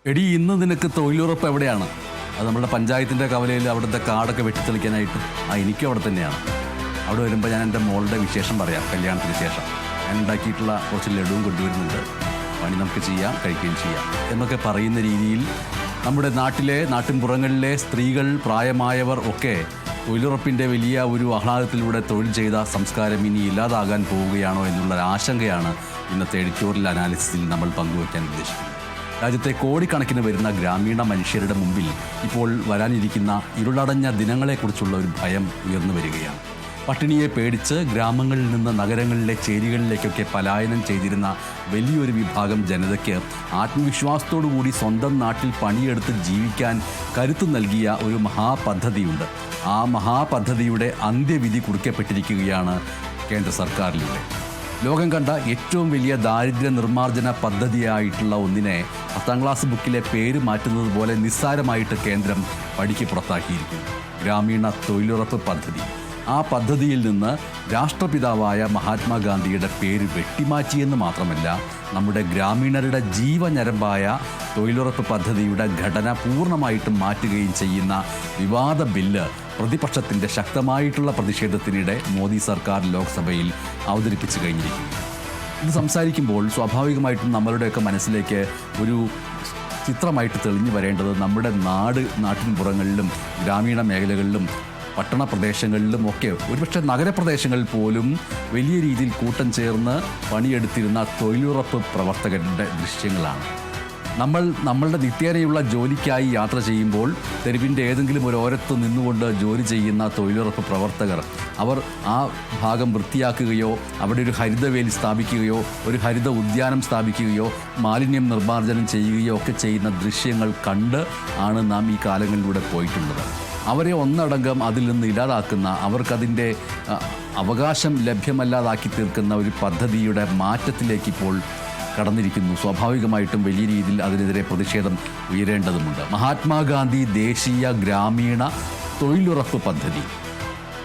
എടി ഇന്ന് നിനക്ക് തൊഴിലുറപ്പ് എവിടെയാണ്? അത് നമ്മുടെ പഞ്ചായത്തിൻ്റെ കവലയിൽ അവിടുത്തെ കാടൊക്കെ വെട്ടിത്തെളിക്കാനായിട്ട്. എനിക്കും അവിടെ തന്നെയാണ്. അവിടെ വരുമ്പോൾ ഞാൻ എൻ്റെ മോളുടെ വിശേഷം പറയാം. കല്യാണത്തിന് ശേഷം ഞാൻ ഉണ്ടാക്കിയിട്ടുള്ള കുറച്ച് ലഡുവും കൊണ്ടുവരുന്നുണ്ട്. പണി നമുക്ക് ചെയ്യാം, കഴിക്കുകയും ചെയ്യാം എന്നൊക്കെ പറയുന്ന രീതിയിൽ നമ്മുടെ നാട്ടിൻപുറങ്ങളിലെ സ്ത്രീകൾ, പ്രായമായവർ ഒക്കെ തൊഴിലുറപ്പിൻ്റെ വലിയ ഒരു ആഹ്ലാദത്തിലൂടെ തൊഴിൽ ചെയ്ത സംസ്കാരം ഇനി ഇല്ലാതാകാൻ പോവുകയാണോ എന്നുള്ള ആശങ്കയാണ് ഇന്നത്തെ എഡിറ്റോറിയൽ അനാലിസിസിൽ നമ്മൾ പങ്കുവയ്ക്കാൻ ഉദ്ദേശിക്കുന്നത്. രാജ്യത്തെ കോടിക്കണക്കിന് വരുന്ന ഗ്രാമീണ മനുഷ്യരുടെ മുമ്പിൽ ഇപ്പോൾ വരാനിരിക്കുന്ന ഇരുളടഞ്ഞ ദിനങ്ങളെക്കുറിച്ചുള്ള ഒരു ഭയം ഉയർന്നു വരികയാണ്. പട്ടിണിയെ പേടിച്ച് ഗ്രാമങ്ങളിൽ നിന്ന് നഗരങ്ങളിലെ ചേരികളിലേക്കൊക്കെ പലായനം ചെയ്തിരുന്ന വലിയൊരു വിഭാഗം ജനതയ്ക്ക് ആത്മവിശ്വാസത്തോടുകൂടി സ്വന്തം നാട്ടിൽ പണിയെടുത്ത് ജീവിക്കാൻ കരുത്തു നൽകിയ ഒരു മഹാപദ്ധതിയുണ്ട്. ആ മഹാപദ്ധതിയുടെ അന്ത്യവിധി കുറിക്കപ്പെട്ടിരിക്കുകയാണ് കേന്ദ്ര സർക്കാരിലൂടെ. ലോകം കണ്ട ഏറ്റവും വലിയ ദാരിദ്ര്യ നിർമ്മാർജ്ജന പദ്ധതിയായിട്ടുള്ള ഒന്നിനെ 10ാം ക്ലാസ് ബുക്കിലെ പേര് മാറ്റുന്നത് പോലെ നിസ്സാരമായിട്ട് കേന്ദ്രം പടിക്ക് പുറത്താക്കിയിരിക്കുന്നു. ഗ്രാമീണ തൊഴിലുറപ്പ് പദ്ധതി. ആ പദ്ധതിയിൽ നിന്ന് രാഷ്ട്രപിതാവായ മഹാത്മാഗാന്ധിയുടെ പേര് വെട്ടിമാറ്റിയെന്ന് മാത്രമല്ല, നമ്മുടെ ഗ്രാമീണരുടെ ജീവഞരമ്പായ തൊഴിലുറപ്പ് പദ്ധതിയുടെ ഘടന പൂർണ്ണമായിട്ടും മാറ്റുകയും ചെയ്യുന്ന വിവാദ ബില്ല് പ്രതിപക്ഷത്തിൻ്റെ ശക്തമായിട്ടുള്ള പ്രതിഷേധത്തിനിടെ മോദി സർക്കാർ ലോക്സഭയിൽ അവതരിപ്പിച്ചു കഴിഞ്ഞിരിക്കുന്നു. ഇത് സംസാരിക്കുമ്പോൾ സ്വാഭാവികമായിട്ടും നമ്മളുടെയൊക്കെ മനസ്സിലേക്ക് ഒരു ചിത്രമായിട്ട് തെളിഞ്ഞു വരേണ്ടത് നമ്മുടെ നാട്ടിൻപുറങ്ങളിലും ഗ്രാമീണ മേഖലകളിലും പട്ടണ പ്രദേശങ്ങളിലും ഒക്കെ, ഒരുപക്ഷെ നഗരപ്രദേശങ്ങളിൽ പോലും വലിയ രീതിയിൽ കൂട്ടം ചേർന്ന് പണിയെടുത്തിരുന്ന തൊഴിലുറപ്പ് പ്രവർത്തകരുടെ ദൃശ്യങ്ങളാണ്. നമ്മളുടെ നിത്യേനയുള്ള ജോലിക്കായി യാത്ര ചെയ്യുമ്പോൾ തെരുവിൻ്റെ ഏതെങ്കിലും ഒരു ഓരത്ത് നിന്നുകൊണ്ട് ജോലി ചെയ്യുന്ന തൊഴിലുറപ്പ് പ്രവർത്തകർ അവർ ആ ഭാഗം വൃത്തിയാക്കുകയോ അവിടെ ഒരു ഹരിതവേലി സ്ഥാപിക്കുകയോ ഒരു ഹരിത ഉദ്യാനം സ്ഥാപിക്കുകയോ മാലിന്യം നിർമ്മാർജ്ജനം ചെയ്യുകയോ ഒക്കെ ചെയ്യുന്ന ദൃശ്യങ്ങൾ കണ്ട് ആണ് നാം ഈ കാലങ്ങളിലൂടെ പോയിട്ടുള്ളത്. അവരെ ഒന്നടങ്കം അതിൽ നിന്ന് ഇല്ലാതാക്കുന്ന, അവർക്കതിൻ്റെ അവകാശം ലഭ്യമല്ലാതാക്കി തീർക്കുന്ന ഒരു പദ്ധതിയുടെ മാറ്റത്തിലേക്ക് ഇപ്പോൾ കടന്നിരിക്കുന്നു. സ്വാഭാവികമായിട്ടും വലിയ രീതിയിൽ അതിനെതിരെ പ്രതിഷേധം ഉയരേണ്ടതുണ്ട്. മഹാത്മാഗാന്ധി ദേശീയ ഗ്രാമീണ തൊഴിലുറപ്പ് പദ്ധതി,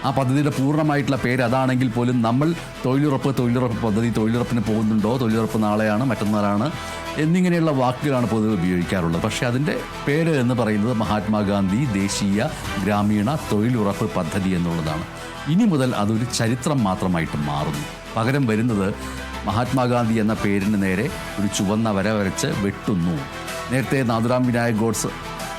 ആ പദ്ധതിയുടെ പൂർണ്ണമായിട്ടുള്ള പേര് അതാണെങ്കിൽ പോലും നമ്മൾ തൊഴിലുറപ്പ് പദ്ധതി, തൊഴിലുറപ്പിന് പോകുന്നുണ്ടോ, തൊഴിലുറപ്പ് നാളെയാണ്, മറ്റന്നാളാണ് എന്നിങ്ങനെയുള്ള വാക്കുകളാണ് പൊതുവെ ഉപയോഗിക്കാറുള്ളത്. പക്ഷേ അതിൻ്റെ പേര് എന്ന് പറയുന്നത് മഹാത്മാഗാന്ധി ദേശീയ ഗ്രാമീണ തൊഴിലുറപ്പ് പദ്ധതി എന്നുള്ളതാണ്. ഇനി മുതൽ അതൊരു ചരിത്രം മാത്രമായിട്ട് മാറുന്നു. പകരം വരുന്നത് മഹാത്മാഗാന്ധി എന്ന പേരിന് നേരെ ഒരു ചുവന്ന വര വരച്ച് വെട്ടുന്നു. നേരത്തെ നാഥുറാം വിനായക് ഗോഡ്സ്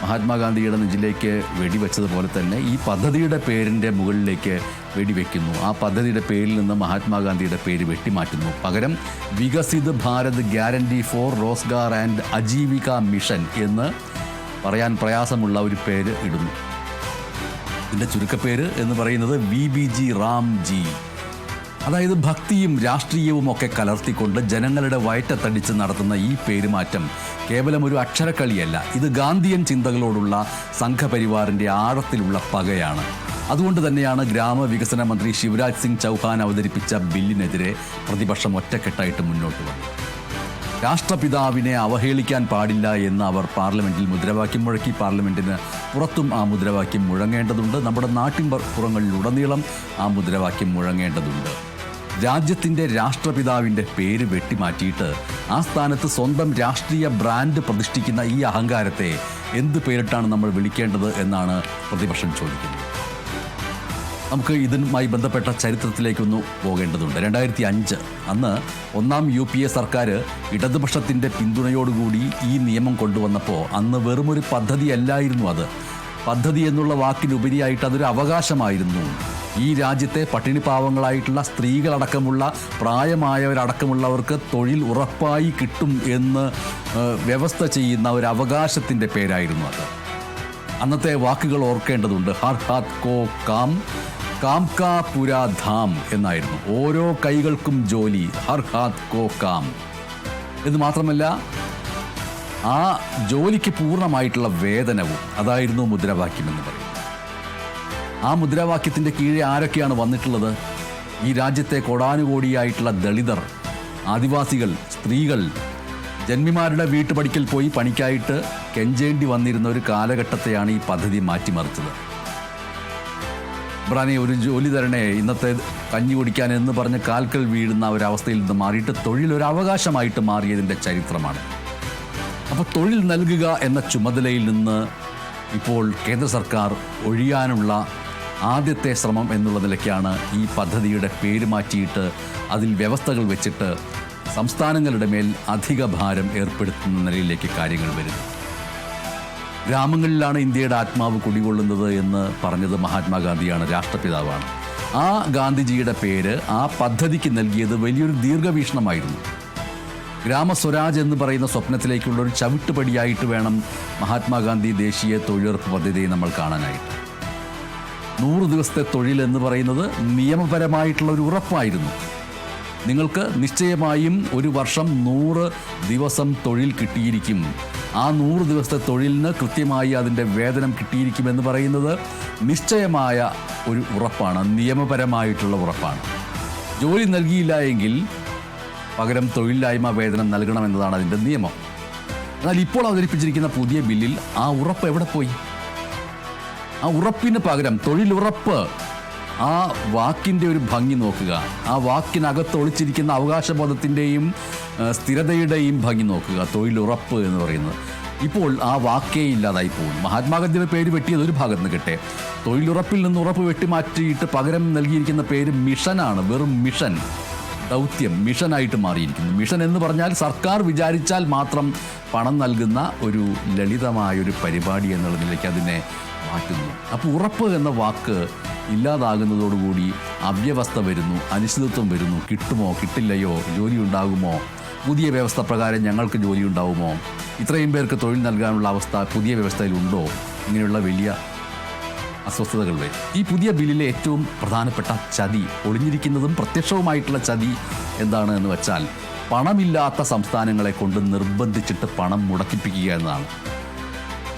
മഹാത്മാഗാന്ധിയുടെ നെഞ്ചിലേക്ക് വെടിവെച്ചതുപോലെ തന്നെ ഈ പദ്ധതിയുടെ പേരിൻ്റെ മുകളിലേക്ക് വെടിവെക്കുന്നു. ആ പദ്ധതിയുടെ പേരിൽ നിന്ന് മഹാത്മാഗാന്ധിയുടെ പേര് വെട്ടിമാറ്റുന്നു. പകരം Viksit Bharat guarantee four Rozgar and Ajeevika mission എന്ന് പറയാൻ പ്രയാസമുള്ള ഒരു പേര് ഇടുന്നു. ഇതിൻ്റെ ചുരുക്കപ്പേര് എന്ന് പറയുന്നത് VBG റാംജി. അതായത് ഭക്തിയും രാഷ്ട്രീയവും ഒക്കെ കലർത്തിക്കൊണ്ട് ജനങ്ങളുടെ വയറ്റത്തടിച്ച് നടത്തുന്ന ഈ പേരുമാറ്റം കേവലം ഒരു അക്ഷരക്കളിയല്ല. ഇത് ഗാന്ധിയൻ ചിന്തകളോടുള്ള സംഘപരിവാറിൻ്റെ ആഴത്തിലുള്ള പകയാണ്. അതുകൊണ്ട് തന്നെയാണ് ഗ്രാമവികസന മന്ത്രി ശിവരാജ് സിംഗ് ചൗഹാൻ അവതരിപ്പിച്ച ബില്ലിനെതിരെ പ്രതിപക്ഷം ഒറ്റക്കെട്ടായിട്ട് മുന്നോട്ട് വന്നു. രാഷ്ട്രപിതാവിനെ അവഹേളിക്കാൻ പാടില്ല എന്ന് അവർ പാർലമെൻറ്റിൽ മുദ്രാവാക്യം മുഴക്കി. പാർലമെൻറ്റിന് പുറത്തും ആ മുദ്രാവാക്യം മുഴങ്ങേണ്ടതുണ്ട്. നമ്മുടെ നാട്ടിൻപുറങ്ങളിലുടനീളം ആ മുദ്രാവാക്യം മുഴങ്ങേണ്ടതുണ്ട്. രാജ്യത്തിൻ്റെ രാഷ്ട്രപിതാവിൻ്റെ പേര് വെട്ടിമാറ്റിയിട്ട് ആ സ്ഥാനത്ത് സ്വന്തം രാഷ്ട്രീയ ബ്രാൻഡ് പ്രതിഷ്ഠിക്കുന്ന ഈ അഹങ്കാരത്തെ എന്ത് പേരിട്ടാണ് നമ്മൾ വിളിക്കേണ്ടത് എന്നാണ് പ്രതിപക്ഷം ചോദിക്കുന്നത്. നമുക്ക് ഇതിനുമായി ബന്ധപ്പെട്ട ചരിത്രത്തിലേക്കൊന്ന് പോകേണ്ടതുണ്ട്. 2005 അന്ന് 1ാം UPA സർക്കാർ ഇടതുപക്ഷത്തിൻ്റെ പിന്തുണയോടുകൂടി ഈ നിയമം കൊണ്ടുവന്നപ്പോൾ അന്ന് വെറുമൊരു പദ്ധതിയല്ലായിരുന്നു അത്. പദ്ധതി എന്നുള്ള വാക്കിനുപരിയായിട്ട് അതൊരു അവകാശമായിരുന്നു. ഈ രാജ്യത്തെ പട്ടിണിപ്പാവങ്ങളായിട്ടുള്ള സ്ത്രീകളടക്കമുള്ള പ്രായമായവരടക്കമുള്ളവർക്ക് തൊഴിൽ ഉറപ്പായി കിട്ടും എന്ന് വ്യവസ്ഥ ചെയ്യുന്ന ഒരു അവകാശത്തിൻ്റെ പേരായിരുന്നു അത്. അന്നത്തെ വാക്കുകൾ ഓർക്കേണ്ടതുണ്ട്. ഹർ ഹാത്ത് കോ കാം, കാം കാ പുരാ ധാം എന്നായിരുന്നു. ഓരോ കൈകൾക്കും ജോലി, ഹർ ഹാത്ത് കോ കാം. ഇത് മാത്രമല്ല, ആ ജോലിക്ക് പൂർണ്ണമായിട്ടുള്ള വേതനവും അതായിരുന്നു മുദ്രാവാക്യം എന്ന് പറയും. ആ മുദ്രാവാക്യത്തിൻ്റെ കീഴെ ആരൊക്കെയാണ് വന്നിട്ടുള്ളത്? ഈ രാജ്യത്തെ കോടാനുകോടിയായിട്ടുള്ള ദളിതർ, ആദിവാസികൾ, സ്ത്രീകൾ, ജന്മിമാരുടെ വീട്ടുപടിക്കൽ പോയി പണിക്കായിട്ട് കെഞ്ചേണ്ടി വന്നിരുന്ന ഒരു കാലഘട്ടത്തെയാണ് ഈ പദ്ധതി മാറ്റിമറിച്ചത്. ബ്രാനെ ഒരു ജോലി തരണേ, ഇന്നത്തെ കഞ്ഞി കുടിക്കാൻ എന്ന് പറഞ്ഞ് കാൽക്കൽ വീഴുന്ന ഒരവസ്ഥയിൽ നിന്ന് മാറിയിട്ട് തൊഴിലൊരവകാശമായിട്ട് മാറിയതിൻ്റെ ചരിത്രമാണ്. അപ്പോൾ തൊഴിൽ നൽകുക എന്ന ചുമതലയിൽ നിന്ന് ഇപ്പോൾ കേന്ദ്ര സർക്കാർ ഒഴിയാനുള്ള ആദ്യത്തെ ശ്രമം എന്നുള്ള നിലയ്ക്കാണ് ഈ പദ്ധതിയുടെ പേര് മാറ്റിയിട്ട് അതിൽ വ്യവസ്ഥകൾ വെച്ചിട്ട് സംസ്ഥാനങ്ങളുടെ മേൽ അധിക ഭാരം ഏർപ്പെടുത്തുന്ന നിലയിലേക്ക് കാര്യങ്ങൾ വരുന്നു. ഗ്രാമങ്ങളിലാണ് ഇന്ത്യയുടെ ആത്മാവ് കുടികൊള്ളുന്നത് എന്ന് പറഞ്ഞത് മഹാത്മാഗാന്ധിയാണ്, രാഷ്ട്രപിതാവാണ്. ആ ഗാന്ധിജിയുടെ പേര് ആ പദ്ധതിക്ക് നൽകിയത് വലിയൊരു ദീർഘവീക്ഷണമായിരുന്നു. ഗ്രാമസ്വരാജ് എന്ന് പറയുന്ന സ്വപ്നത്തിലേക്കുള്ള ഒരു ചവിട്ടുപടിയായിട്ട് വേണം മഹാത്മാഗാന്ധി ദേശീയ തൊഴിലുറപ്പ് പദ്ധതിയെ നമ്മൾ കാണാനായിട്ട്. 100 ദിവസത്തെ തൊഴിൽ എന്ന് പറയുന്നത് നിയമപരമായിട്ടുള്ള ഒരു ഉറപ്പായിരുന്നു. നിങ്ങൾക്ക് നിശ്ചയമായും ഒരു വർഷം 100 ദിവസം തൊഴിൽ കിട്ടിയിരിക്കും. ആ 100 ദിവസത്തെ തൊഴിലിന് കൃത്യമായി അതിൻ്റെ വേതനം കിട്ടിയിരിക്കുമെന്ന് പറയുന്നത് നിശ്ചയമായ ഒരു ഉറപ്പാണ്, നിയമപരമായിട്ടുള്ള ഉറപ്പാണ്. ജോലി നൽകിയില്ല എങ്കിൽ പകരം തൊഴിലില്ലായ്മ വേതനം നൽകണമെന്നതാണ് അതിൻ്റെ നിയമം. എന്നാൽ ഇപ്പോൾ അവതരിപ്പിച്ചിരിക്കുന്ന പുതിയ ബില്ലിൽ ആ ഉറപ്പ് എവിടെ പോയി? ആ ഉറപ്പിന് പകരം തൊഴിലുറപ്പ്, ആ വാക്കിൻ്റെ ഒരു ഭംഗി നോക്കുക, ആ വാക്കിനകത്ത് ഒളിച്ചിരിക്കുന്ന അവകാശബോധത്തിൻ്റെയും സ്ഥിരതയുടെയും ഭംഗി നോക്കുക. തൊഴിലുറപ്പ് എന്ന് പറയുന്നത് ഇപ്പോൾ ആ വാക്കേ ഇല്ലാതായി പോകും. മഹാത്മാഗാന്ധിയുടെ പേര് വെട്ടിയത് ഒരു ഭാഗത്ത് നിന്ന് കിട്ടെ, തൊഴിലുറപ്പിൽ നിന്ന് ഉറപ്പ് വെട്ടിമാറ്റിയിട്ട് പകരം നൽകിയിരിക്കുന്ന പേര് മിഷനാണ്. വെറും മിഷൻ, ദൗത്യം മിഷനായിട്ട് മാറിയിരിക്കുന്നു. മിഷൻ എന്ന് പറഞ്ഞാൽ സർക്കാർ വിചാരിച്ചാൽ മാത്രം പണം നൽകുന്ന ഒരു ലളിതമായൊരു പരിപാടി എന്നുള്ളതിലേക്ക് അതിനെ മാറ്റുന്നു. അപ്പോൾ ഉറപ്പ് എന്ന വാക്ക് ഇല്ലാതാകുന്നതോടുകൂടി അവ്യവസ്ഥ വരുന്നു, അനിശ്ചിതത്വം വരുന്നു. കിട്ടുമോ കിട്ടില്ലയോ, ജോലി ഉണ്ടാകുമോ, പുതിയ വ്യവസ്ഥ പ്രകാരം ഞങ്ങൾക്ക് ജോലി ഉണ്ടാവുമോ, ഇത്രയും പേർക്ക് തൊഴിൽ നൽകാനുള്ള അവസ്ഥ പുതിയ വ്യവസ്ഥയിലുണ്ടോ, ഇങ്ങനെയുള്ള വലിയ അസ്വസ്ഥതകൾ വരും. ഈ പുതിയ ബില്ലിലെ ഏറ്റവും പ്രധാനപ്പെട്ട ചതി, ഒളിഞ്ഞിരിക്കുന്നതും പ്രത്യക്ഷവുമായിട്ടുള്ള ചതി എന്താണ് എന്ന് വെച്ചാൽ, പണമില്ലാത്ത സംസ്ഥാനങ്ങളെ കൊണ്ട് നിർബന്ധിച്ചിട്ട് പണം മുടക്കിപ്പിക്കുക എന്നതാണ്.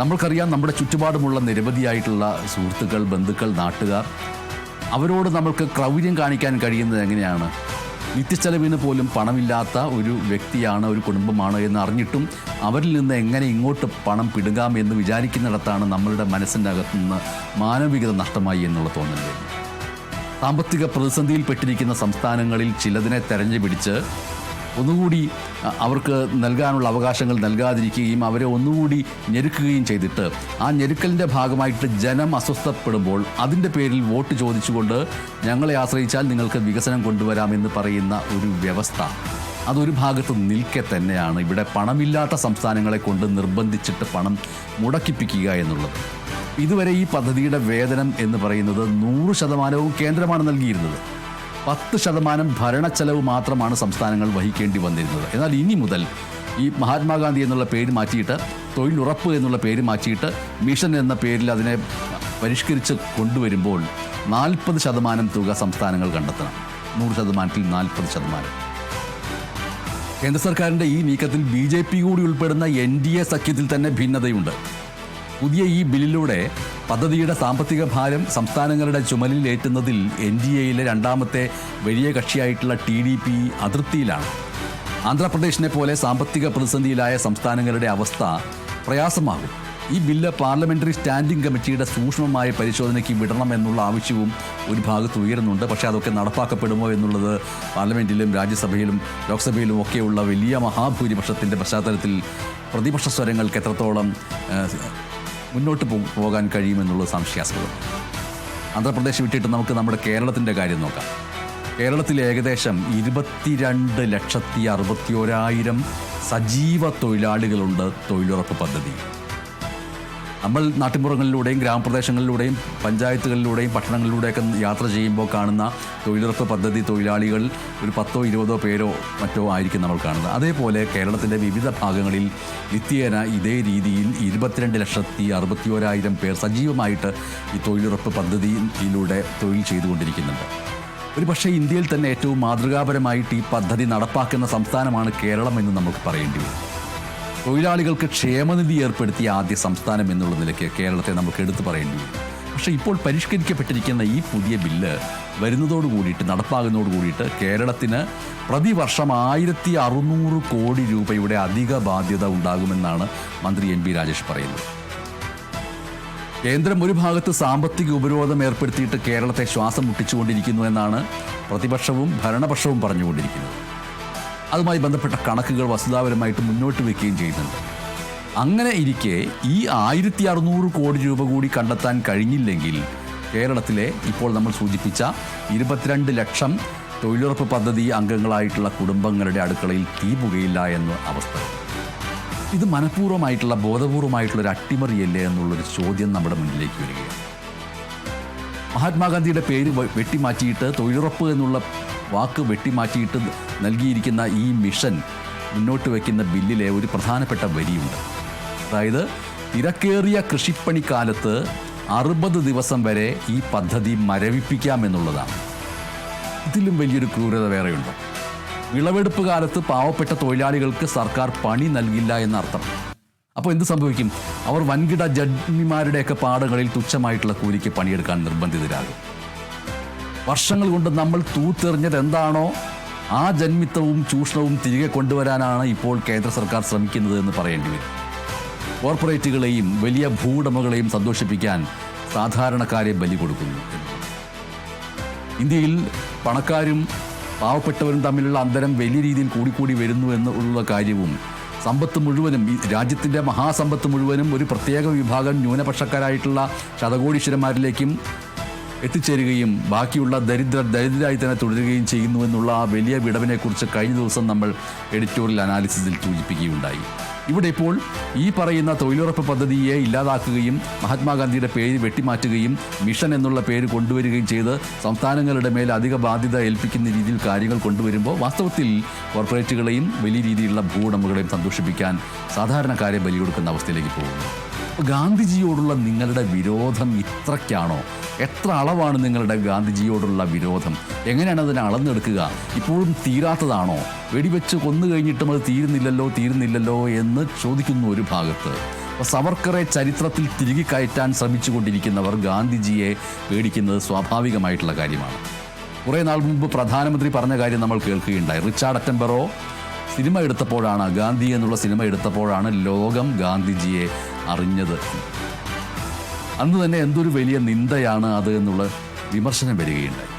നമ്മൾക്കറിയാം, നമ്മുടെ ചുറ്റുപാടുമുള്ള നിരവധിയായിട്ടുള്ള സുഹൃത്തുക്കൾ, ബന്ധുക്കൾ, നാട്ടുകാർ, അവരോട് നമ്മൾക്ക് ക്രൗര്യം കാണിക്കാൻ കഴിയുന്നത് എങ്ങനെയാണ്? നിത്യച്ചെലവിന് പോലും പണമില്ലാത്ത ഒരു വ്യക്തിയാണ്, ഒരു കുടുംബമാണ് എന്ന് അറിഞ്ഞിട്ടും അവരിൽ നിന്ന് എങ്ങനെ ഇങ്ങോട്ട് പണം പിടുങ്ങാം എന്ന് വിചാരിക്കുന്നിടത്താണ് നമ്മളുടെ മനസ്സിൻ്റെ അകത്തുനിന്ന് മാനവികത നഷ്ടമായി എന്നുള്ള തോന്നൽ വരുന്നു. സാമ്പത്തിക പ്രതിസന്ധിയിൽപ്പെട്ടിരിക്കുന്ന സംസ്ഥാനങ്ങളിൽ ചിലതിനെ തെരഞ്ഞു പിടിച്ച് ഒന്നുകൂടി അവർക്ക് നൽകാനുള്ള അവകാശങ്ങൾ നൽകാതിരിക്കുകയും അവരെ ഒന്നുകൂടി ഞെരുക്കുകയും ചെയ്തിട്ട് ആ ഞെരുക്കലിൻ്റെ ഭാഗമായിട്ട് ജനം അസ്വസ്ഥപ്പെടുമ്പോൾ അതിൻ്റെ പേരിൽ വോട്ട് ചോദിച്ചുകൊണ്ട് ഞങ്ങളെ ആശ്രയിച്ചാൽ നിങ്ങൾക്ക് വികസനം കൊണ്ടുവരാമെന്ന് പറയുന്ന ഒരു വ്യവസ്ഥ, അതൊരു ഭാഗത്ത് നിൽക്കെ തന്നെയാണ് ഇവിടെ പണമില്ലാത്ത സംസ്ഥാനങ്ങളെ കൊണ്ട് നിർബന്ധിച്ചിട്ട് പണം മുടക്കിപ്പിക്കുക എന്നുള്ളത്. ഇതുവരെ ഈ പദ്ധതിയുടെ വേതനം എന്ന് പറയുന്നത് 100% കേന്ദ്രമാണ് നൽകിയിരുന്നത്. 10% ഭരണച്ചെലവ് മാത്രമാണ് സംസ്ഥാനങ്ങൾ വഹിക്കേണ്ടി വന്നിരുന്നത്. എന്നാൽ ഇനി മുതൽ ഈ മഹാത്മാഗാന്ധി എന്നുള്ള പേര് മാറ്റിയിട്ട് തൊഴിലുറപ്പ് എന്നുള്ള പേര് മാറ്റിയിട്ട് മിഷൻ എന്ന പേരിൽ അതിനെ പരിഷ്കരിച്ച് കൊണ്ടുവരുമ്പോൾ 40% തുക സംസ്ഥാനങ്ങൾ കണ്ടെത്തണം. 100%-ൽ 40%. കേന്ദ്ര സർക്കാരിൻ്റെ ഈ നീക്കത്തിൽ BJP കൂടി ഉൾപ്പെടുന്ന NDA സഖ്യത്തിൽ തന്നെ ഭിന്നതയുണ്ട്. പുതിയ ഈ ബില്ലിലൂടെ പദ്ധതിയുടെ സാമ്പത്തിക ഭാരം സംസ്ഥാനങ്ങളുടെ ചുമലിലേറ്റുന്നതിൽ NDAയിലെ രണ്ടാമത്തെ വലിയ കക്ഷിയായിട്ടുള്ള TDP അതൃപ്തിയിലാണ്. ആന്ധ്രാപ്രദേശിനെ പോലെ സാമ്പത്തിക പ്രതിസന്ധിയിലായ സംസ്ഥാനങ്ങളുടെ അവസ്ഥ പ്രയാസമാകും. ഈ ബില്ല് പാർലമെന്ററി സ്റ്റാൻഡിംഗ് കമ്മിറ്റിയുടെ സൂക്ഷ്മമായ പരിശോധനയ്ക്ക് വിടണമെന്നുള്ള ആവശ്യവും ഒരു ഭാഗത്ത് ഉയരുന്നുണ്ട്. പക്ഷേ അതൊക്കെ നടപ്പാക്കപ്പെടുമോ എന്നുള്ളത് പാർലമെന്റിലും രാജ്യസഭയിലും ലോക്സഭയിലും ഒക്കെയുള്ള വലിയ മഹാഭൂരിപക്ഷത്തിൻ്റെ പശ്ചാത്തലത്തിൽ പ്രതിപക്ഷ സ്വരങ്ങൾക്ക് എത്രത്തോളം മുന്നോട്ട് പോകാൻ കഴിയുമെന്നുള്ളത് സംശയാസ്പദം. ആന്ധ്രാപ്രദേശ് വിട്ടിട്ട് നമുക്ക് നമ്മുടെ കേരളത്തിൻ്റെ കാര്യം നോക്കാം. കേരളത്തിൽ ഏകദേശം 22,61,000 സജീവ തൊഴിലാളികളുണ്ട് തൊഴിലുറപ്പ് പദ്ധതി. നമ്മൾ നാട്ടിൻപുറങ്ങളിലൂടെയും ഗ്രാമപ്രദേശങ്ങളിലൂടെയും പഞ്ചായത്തുകളിലൂടെയും പട്ടണങ്ങളിലൂടെയൊക്കെ യാത്ര ചെയ്യുമ്പോൾ കാണുന്ന തൊഴിലുറപ്പ് പദ്ധതി തൊഴിലാളികൾ ഒരു 10-20 പേരോ മറ്റോ ആയിരിക്കും നമ്മൾ കാണുന്നത്. അതേപോലെ കേരളത്തിൻ്റെ വിവിധ ഭാഗങ്ങളിൽ നിത്യേന ഇതേ രീതിയിൽ 22,61,000 പേർ സജീവമായിട്ട് ഈ തൊഴിലുറപ്പ് പദ്ധതിയിലൂടെ തൊഴിൽ ചെയ്തുകൊണ്ടിരിക്കുന്നുണ്ട്. ഒരു പക്ഷേ ഇന്ത്യയിൽ തന്നെ ഏറ്റവും മാതൃകാപരമായിട്ട് ഈ പദ്ധതി നടപ്പാക്കുന്ന സംസ്ഥാനമാണ് കേരളം എന്ന് നമുക്ക് പറയേണ്ടി വരും. തൊഴിലാളികൾക്ക് ക്ഷേമനിധി ഏർപ്പെടുത്തിയ ആദ്യ സംസ്ഥാനം എന്നുള്ള നിലയ്ക്ക് കേരളത്തെ നമുക്ക് എടുത്തു പറയേണ്ടി വരും. പക്ഷേ ഇപ്പോൾ പരിഷ്കരിക്കപ്പെട്ടിരിക്കുന്ന ഈ പുതിയ ബില്ല് വരുന്നതോടുകൂടിയിട്ട്, നടപ്പാകുന്നതോടുകൂടിയിട്ട് കേരളത്തിന് പ്രതിവർഷം 1,600 കോടി രൂപയുടെ അധിക ബാധ്യത ഉണ്ടാകുമെന്നാണ് മന്ത്രി NP രാജേഷ് പറയുന്നത്. കേന്ദ്രം ഒരു ഭാഗത്ത് സാമ്പത്തിക ഉപരോധം ഏർപ്പെടുത്തിയിട്ട് കേരളത്തെ ശ്വാസം മുട്ടിച്ചുകൊണ്ടിരിക്കുന്നു എന്നാണ് പ്രതിപക്ഷവും ഭരണപക്ഷവും പറഞ്ഞുകൊണ്ടിരിക്കുന്നത്. അതുമായി ബന്ധപ്പെട്ട കണക്കുകൾ വസ്തുതാപരമായിട്ട് മുന്നോട്ട് വയ്ക്കുകയും ചെയ്യുന്നുണ്ട്. അങ്ങനെ ഇരിക്കെ ഈ 1600 കോടി രൂപ കൂടി കണ്ടെത്താൻ കഴിഞ്ഞില്ലെങ്കിൽ കേരളത്തിലെ ഇപ്പോൾ നമ്മൾ സൂചിപ്പിച്ച 22 ലക്ഷം തൊഴിലുറപ്പ് പദ്ധതി അംഗങ്ങളായിട്ടുള്ള കുടുംബങ്ങളുടെ അടുക്കളയിൽ തീ പുകയില്ല എന്ന അവസ്ഥ. ഇത് മനഃപൂർവ്വമായിട്ടുള്ള ബോധപൂർവമായിട്ടുള്ളൊരു അട്ടിമറിയല്ലേ എന്നുള്ളൊരു ചോദ്യം നമ്മുടെ മുന്നിലേക്ക് വരികയാണ്. മഹാത്മാഗാന്ധിയുടെ പേര് വെട്ടിമാറ്റിയിട്ട് തൊഴിലുറപ്പ് എന്നുള്ള വാക്ക് വെട്ടിമാറ്റിയിട്ട് നൽകിയിരിക്കുന്ന ഈ മിഷൻ മുന്നോട്ട് വയ്ക്കുന്ന ബില്ലിലെ ഒരു പ്രധാനപ്പെട്ട വരിയുണ്ട്. അതായത് തിരക്കേറിയ കൃഷിപ്പണിക്കാലത്ത് 60 ദിവസം വരെ ഈ പദ്ധതി മരവിപ്പിക്കാമെന്നുള്ളതാണ്. ഇതിലും വലിയൊരു ക്രൂരത വേറെയുണ്ടോ? വിളവെടുപ്പ് കാലത്ത് പാവപ്പെട്ട തൊഴിലാളികൾക്ക് സർക്കാർ പണി നൽകില്ല എന്നർത്ഥം. അപ്പോൾ എന്ത് സംഭവിക്കും? അവർ വൻകിട ജഡ്ജിമാരുടെയൊക്കെ പാടങ്ങളിൽ തുച്ഛമായിട്ടുള്ള കൂലിക്ക് പണിയെടുക്കാൻ നിർബന്ധിതരാകും. വർഷങ്ങൾ കൊണ്ട് നമ്മൾ തൂത്തെറിഞ്ഞത് എന്താണോ ആ ജന്മിത്തവും ചൂഷണവും തിരികെ കൊണ്ടുവരാനാണ് ഇപ്പോൾ കേന്ദ്ര സർക്കാർ ശ്രമിക്കുന്നത് എന്ന് പറയേണ്ടി വരും. കോർപ്പറേറ്റുകളെയും വലിയ ഭൂവുടമകളെയും സന്തോഷിപ്പിക്കാൻ സാധാരണക്കാരെ ബലി കൊടുക്കുന്നു. ഇന്ത്യയിൽ പണക്കാരും പാവപ്പെട്ടവരും തമ്മിലുള്ള അന്തരം വലിയ രീതിയിൽ കൂടിക്കൂടി വരുന്നു എന്നുള്ള കാര്യവും സമ്പത്ത് മുഴുവനും ഈ രാജ്യത്തിൻ്റെ മഹാസമ്പത്ത് മുഴുവനും ഒരു പ്രത്യേക വിഭാഗം ന്യൂനപക്ഷക്കാരായിട്ടുള്ള ശതകോടീശ്വരന്മാരിലേക്കും എത്തിച്ചേരുകയും ബാക്കിയുള്ള ദരിദ്രരായി തന്നെ തുടരുകയും ചെയ്യുന്നു എന്നുള്ള ആ വലിയ വിടവിനെക്കുറിച്ച് കഴിഞ്ഞ ദിവസം നമ്മൾ എഡിറ്റോറിയൽ അനാലിസിസിൽ സൂചിപ്പിക്കുകയുണ്ടായി. ഇവിടെ ഇപ്പോൾ ഈ പറയുന്ന തൊഴിലുറപ്പ് പദ്ധതിയെ ഇല്ലാതാക്കുകയും മഹാത്മാഗാന്ധിയുടെ പേര് വെട്ടിമാറ്റുകയും മിഷൻ എന്നുള്ള പേര് കൊണ്ടുവരികയും ചെയ്ത് സംസ്ഥാനങ്ങളുടെ മേൽ അധിക ബാധ്യത ഏൽപ്പിക്കുന്ന രീതിയിൽ കാര്യങ്ങൾ കൊണ്ടുവരുമ്പോൾ വാസ്തവത്തിൽ കോർപ്പറേറ്റുകളെയും വലിയ രീതിയിലുള്ള ഭൂവുടമകളെയും സന്തോഷിപ്പിക്കാൻ സാധാരണക്കാരെ ബലി കൊടുക്കുന്ന അവസ്ഥയിലേക്ക് പോകുന്നു. ഗാന്ധിജിയോടുള്ള നിങ്ങളുടെ വിരോധം ഇത്രയ്ക്കാണോ? എത്ര അളവാണ് നിങ്ങളുടെ ഗാന്ധിജിയോടുള്ള വിരോധം? എങ്ങനെയാണ് അതിനെ അളന്നെടുക്കുക? ഇപ്പോഴും തീരാത്തതാണോ? വെടിവെച്ച് കൊന്നു കഴിഞ്ഞിട്ടും അത് തീരുന്നില്ലല്ലോ എന്ന് ചോദിക്കുന്നു ഒരു ഭാഗത്ത്. അപ്പോൾ സവർക്കറെ ചരിത്രത്തിൽ തിരികെ കയറ്റാൻ ശ്രമിച്ചുകൊണ്ടിരിക്കുന്നവർ ഗാന്ധിജിയെ പേടിക്കുന്നത് സ്വാഭാവികമായിട്ടുള്ള കാര്യമാണ്. കുറേ നാൾ മുമ്പ് പ്രധാനമന്ത്രി പറഞ്ഞ കാര്യം നമ്മൾ കേൾക്കുകയുണ്ടായി. റിച്ചാർഡ് അറ്റംബറോ സിനിമ എടുത്തപ്പോഴാണ്, ഗാന്ധി എന്നുള്ള സിനിമ എടുത്തപ്പോഴാണ് ലോകം ഗാന്ധിജിയെ അറിഞ്ഞത്. അന്ന് തന്നെ എന്തൊരു വലിയ നിന്ദയാണ് അത് എന്നുള്ള വിമർശനം വരികയുണ്ടായി.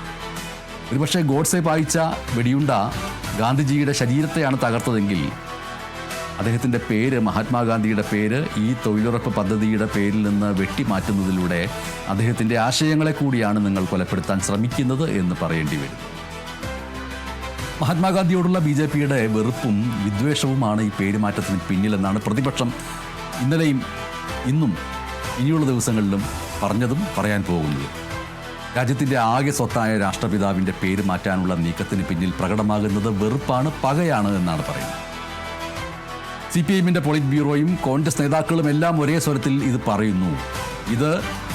ഒരുപക്ഷെ ഗോഡ്സെ പായിച്ച വെടിയുണ്ട ഗാന്ധിജിയുടെ ശരീരത്തെയാണ് തകർത്തതെങ്കിൽ അദ്ദേഹത്തിൻ്റെ പേര്, മഹാത്മാഗാന്ധിയുടെ പേര് ഈ തൊഴിലുറപ്പ് പദ്ധതിയുടെ പേരിൽ നിന്ന് വെട്ടിമാറ്റുന്നതിലൂടെ അദ്ദേഹത്തിൻ്റെ ആശയങ്ങളെ കൂടിയാണ് നിങ്ങൾ കൊലപ്പെടുത്താൻ ശ്രമിക്കുന്നത് എന്ന് പറയേണ്ടി വരും. മഹാത്മാഗാന്ധിയോടുള്ള BJPയുടെ വെറുപ്പും വിദ്വേഷവുമാണ് ഈ പേരുമാറ്റത്തിന് പിന്നിലെന്നാണ് പ്രതിപക്ഷം ഇന്നലെയും ഇന്നും ഇനിയുള്ള ദിവസങ്ങളിലും പറഞ്ഞതും പറയാൻ പോകുന്നത്. രാജ്യത്തിൻ്റെ ആകെ സ്വത്തായ രാഷ്ട്രപിതാവിൻ്റെ പേര് മാറ്റാനുള്ള നീക്കത്തിന് പിന്നിൽ പ്രകടമാകുന്നത് വെറുപ്പാണ്, പകയാണ് എന്നാണ് പറയുന്നത്. CPIഎമ്മിൻ്റെ പോളിറ്റ് ബ്യൂറോയും കോൺഗ്രസ് നേതാക്കളും എല്ലാം ഒരേ സ്വരത്തിൽ ഇത് പറയുന്നു. ഇത്